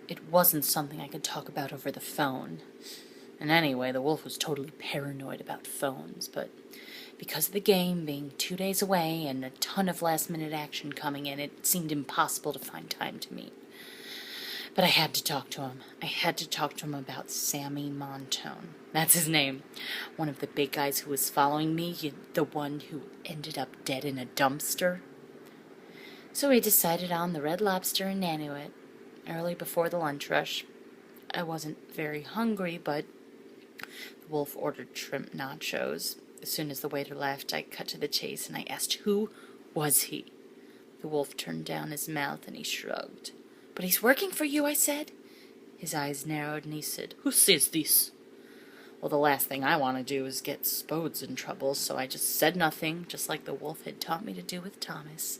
it wasn't something I could talk about over the phone. And anyway, the wolf was totally paranoid about phones, but because of the game being 2 days away and a ton of last-minute action coming in, it seemed impossible to find time to meet. But I had to talk to him. I had to talk to him about Sammy Montone. That's his name. One of the big guys who was following me, the one who ended up dead in a dumpster. So we decided on the Red Lobster in Nanuet, early before the lunch rush. I wasn't very hungry, but the wolf ordered shrimp nachos. As soon as the waiter left, I cut to the chase and I asked, who was he? The wolf turned down his mouth and he shrugged. But he's working for you, I said. His eyes narrowed and he said, who says this? Well, the last thing I want to do is get Spodes in trouble, so I just said nothing, just like the wolf had taught me to do with Thomas.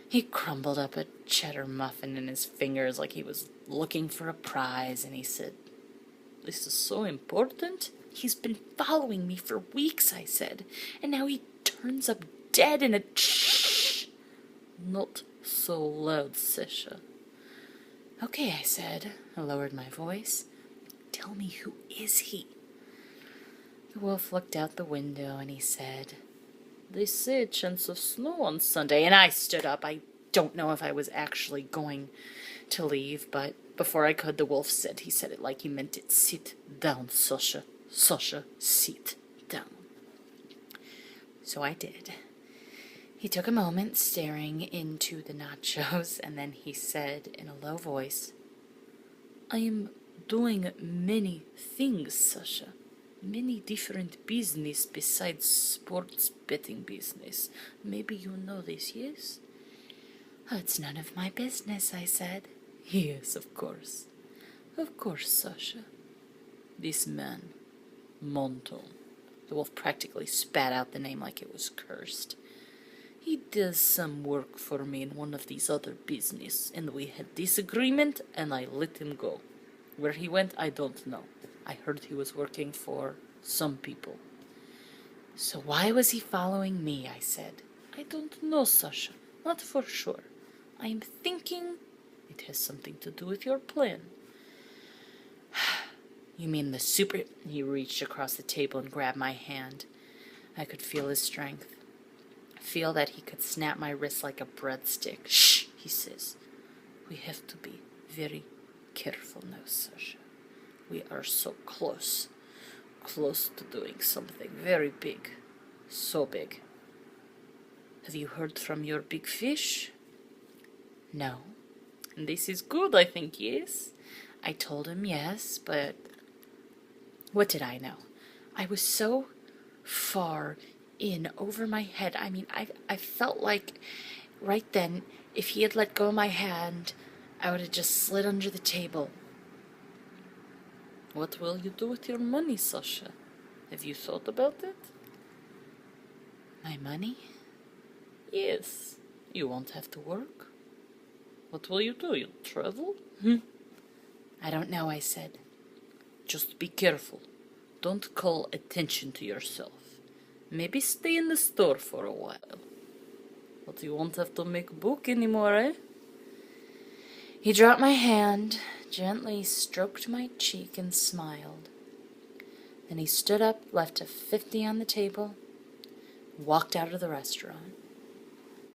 He crumbled up a cheddar muffin in his fingers like he was looking for a prize, and he said, this is so important? He's been following me for weeks, I said, and now he turns up dead in a... Shh! Not so loud, Sasha. Okay, I said. I lowered my voice. Tell me, who is he? The wolf looked out the window and he said, they say a chance of snow on Sunday. And I stood up. I don't know if I was actually going to leave, but before I could, the wolf said, he said it like he meant it, sit down, Sasha. Sasha, sit down. So I did. He took a moment staring into the nachos, and then he said in a low voice, I am doing many things, Sasha. Many different business besides sports betting business. Maybe you know this, yes? Oh, it's none of my business, I said. Yes, of course. Of course, Sasha. This man, Montone. The wolf practically spat out the name like it was cursed. He does some work for me in one of these other business, and we had disagreement, and I let him go. Where he went, I don't know. I heard he was working for some people. So why was he following me, I said. I don't know, Sasha. Not for sure. I am thinking it has something to do with your plan. You mean the super... He reached across the table and grabbed my hand. I could feel his strength. Feel that he could snap my wrist like a breadstick. Shh, he says. We have to be very careful now, Sasha. We are so close. Close to doing something very big. So big. Have you heard from your big fish? No. And this is good, I think, yes? I told him yes, but what did I know? I was so far in over my head. I mean, I felt like right then, if he had let go of my hand, I would have just slid under the table. What will you do with your money, Sasha? Have you thought about it? My money? Yes. You won't have to work. What will you do? You'll travel? I don't know, I said. Just be careful. Don't call attention to yourself. Maybe stay in the store for a while. But you won't have to make book anymore, eh? He dropped my hand, gently stroked my cheek, and smiled. Then he stood up, left a 50 on the table, walked out of the restaurant.